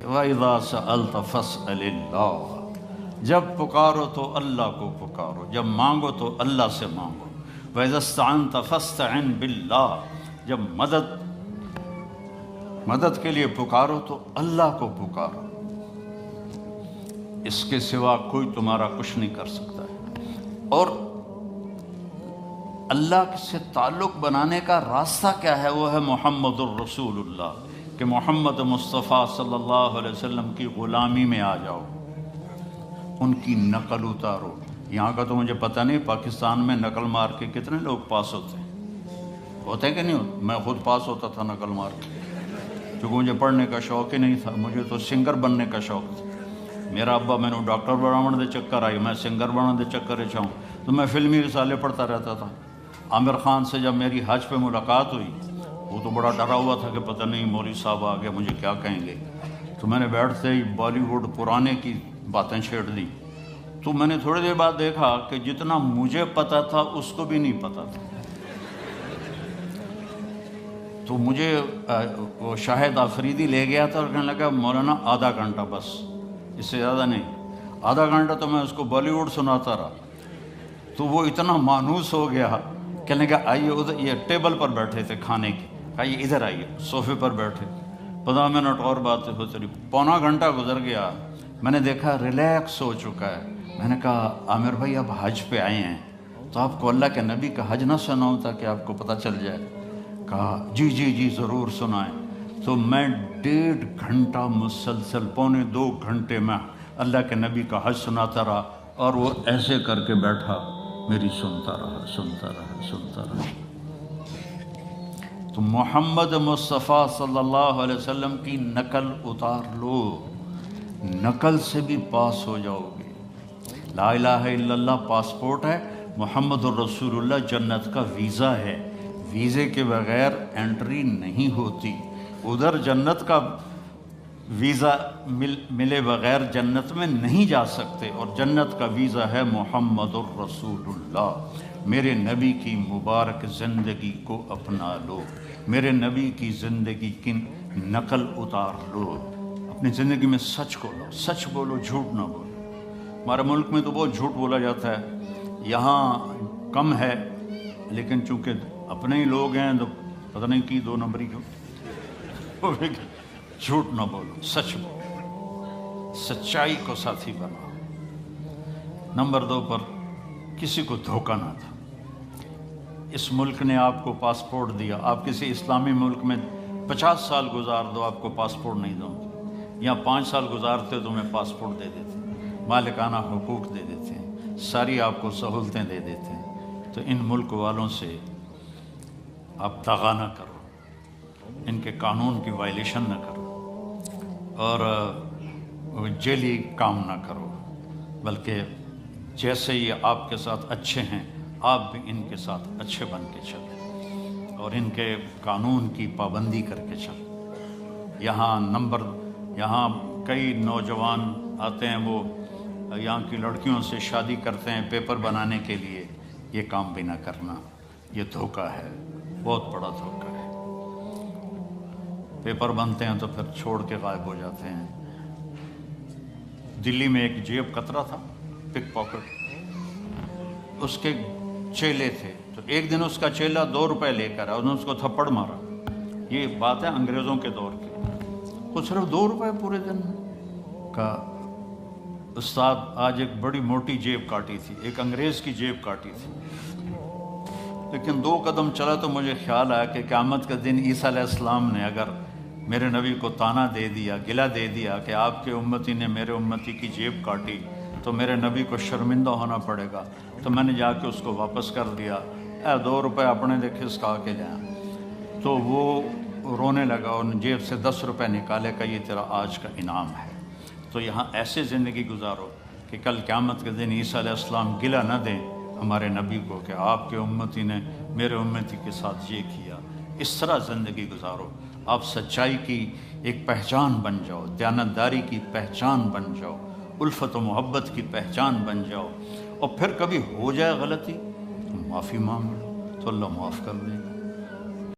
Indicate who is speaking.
Speaker 1: وَإِذَا سَأَلْتَ فَاسْأَلِ اللَّهَ، جب پکارو تو اللہ کو پکارو، جب مانگو تو اللہ سے مانگو۔ وَإِذَا اسْتَعَنْتَ فَاسْتَعِنْ بِاللَّهِ، جب مدد کے لیے پکارو تو اللہ کو پکارو، اس کے سوا کوئی تمہارا کچھ نہیں کر سکتا ہے۔ اور اللہ سے تعلق بنانے کا راستہ کیا ہے؟ وہ ہے محمد الرسول اللہ، کہ محمد مصطفیٰ صلی اللہ علیہ وسلم کی غلامی میں آ جاؤ، ان کی نقل اتارو۔ یہاں کا تو مجھے پتہ نہیں پاکستان میں نقل مار کے کتنے لوگ پاس ہوتے ہیں کہ نہیں ہوتے؟ میں خود پاس ہوتا تھا نقل مار کے، کیونکہ مجھے پڑھنے کا شوق ہی نہیں تھا، مجھے تو سنگر بننے کا شوق تھا۔ میرا ابا میں نے ڈاکٹر بنانے دے چکر آئی، میں سنگر بنانے دے چکر چاہوں تو میں فلمی رسالے پڑھتا رہتا تھا۔ عامر خان سے جب میری حج پہ ملاقات ہوئی، وہ تو بڑا ڈرا ہوا تھا کہ پتہ نہیں مولوی صاحب آگے مجھے کیا کہیں گے، تو میں نے بیٹھتے ہی بالی ووڈ پرانے کی باتیں چھیڑ دی۔ تو میں نے تھوڑی دیر بعد دیکھا کہ جتنا مجھے پتا تھا اس کو بھی نہیں پتا تھا۔ تو مجھے وہ شاہد آفریدی لے گیا تھا اور کہنے لگا مولانا آدھا گھنٹہ بس، اس سے زیادہ نہیں۔ آدھا گھنٹہ تو میں اس کو بالی ووڈ سناتا رہا، تو وہ اتنا مانوس ہو گیا، کہنے لگا آئیے ادھر، یہ ٹیبل پر بیٹھے تھے کھانے کی، آئیے ادھر آئیے، صوفے پر بیٹھے، 15 منٹ اور باتیں ہوتی رہی، پونا گھنٹہ گزر گیا، میں نے دیکھا ریلیکس ہو چکا ہے۔ میں نے کہا عامر بھائی آپ حج پہ آئے ہیں تو آپ کو اللہ کے نبی کا حج نہ سناؤں تاکہ آپ کو پتہ چل جائے؟ کہا جی جی جی ضرور سنائیں۔ تو میں 1.5 گھنٹہ مسلسل، 1.25 گھنٹے میں اللہ کے نبی کا حج سناتا رہا، اور وہ ایسے کر کے بیٹھا، میری سنتا رہا سنتا رہا سنتا رہا۔ تو محمد مصطفیٰ صلی اللہ علیہ وسلم کی نقل اتار لو، نقل سے بھی پاس ہو جاؤ گے۔ لا الہ الا اللہ پاسپورٹ ہے، محمد الرسول اللہ جنت کا ویزا ہے، ویزے کے بغیر انٹری نہیں ہوتی۔ ادھر جنت کا ویزا ملے بغیر جنت میں نہیں جا سکتے، اور جنت کا ویزا ہے محمد الرسول اللہ۔ میرے نبی کی مبارک زندگی کو اپنا لو، میرے نبی کی زندگی کی نقل اتار لو، اپنی زندگی میں سچ کو لو، سچ بولو، جھوٹ نہ بولو۔ ہمارے ملک میں تو بہت جھوٹ بولا جاتا ہے، یہاں کم ہے، لیکن چونکہ اپنے ہی لوگ ہیں تو پتہ نہیں کی 2 نمبری کیوں۔ جھوٹ نہ بولو، سچ بولو، سچائی کو ساتھی بناؤ۔ نمبر 2 پر کسی کو دھوکہ نہ دو۔ اس ملک نے آپ کو پاسپورٹ دیا، آپ کسی اسلامی ملک میں 50 سال گزار دو، آپ کو پاسپورٹ نہیں دوں گے۔ یہاں 5 سال گزارتے تو میں پاسپورٹ دے دیتے، مالکانہ حقوق دے دیتے ہیں، ساری آپ کو سہولتیں دے دیتے ہیں۔ تو ان ملک والوں سے آپ دغا نہ کرو، ان کے قانون کی وائلیشن نہ کرو، اور جیلی کام نہ کرو، بلکہ جیسے یہ آپ کے ساتھ اچھے ہیں آپ بھی ان کے ساتھ اچھے بن کے چلیں، اور ان کے قانون کی پابندی کر کے چلیں۔ یہاں کئی نوجوان آتے ہیں، وہ یہاں کی لڑکیوں سے شادی کرتے ہیں پیپر بنانے کے لیے، یہ کام بھی نہ کرنا، یہ دھوکہ ہے، بہت بڑا دھوکہ ہے۔ پیپر بنتے ہیں تو پھر چھوڑ کے غائب ہو جاتے ہیں۔ دلی میں ایک جیب کترا تھا، پک پاکٹ، اس کے چیلے تھے، تو ایک دن اس کا چیلا 2 روپے لے کر آیا، انہوں نے اس کو تھپڑ مارا۔ یہ بات ہے انگریزوں کے دور کی، وہ صرف 2 روپے پورے دن کا۔ استاد آج ایک بڑی موٹی جیب کاٹی تھی، ایک انگریز کی جیب کاٹی تھی، لیکن 2 قدم چلا تو مجھے خیال آیا کہ قیامت کے دن عیسیٰ علیہ السلام نے اگر میرے نبی کو تانا دے دیا، گلہ دے دیا کہ آپ کے امتی نے میرے امتی کی جیب کاٹی، تو میرے نبی کو شرمندہ ہونا پڑے گا۔ تو میں نے جا کے اس کو واپس کر دیا، 2 روپے اپنے دے کھسکا کے جائیں۔ تو وہ رونے لگا، اور جیب سے 10 روپے نکالے، کہ یہ تیرا آج کا انعام ہے۔ تو یہاں ایسے زندگی گزارو کہ کل قیامت کے دن عیسیٰ علیہ السلام گلہ نہ دیں ہمارے نبی کو کہ آپ کے امتی نے میرے امتی کے ساتھ یہ کیا۔ اس طرح زندگی گزارو، آپ سچائی کی ایک پہچان بن جاؤ، دیانتداری کی پہچان بن جاؤ، الفت و محبت کی پہچان بن جاؤ، اور پھر کبھی ہو جائے غلطی تو معافی مانگ لو تو اللہ معاف کر دے۔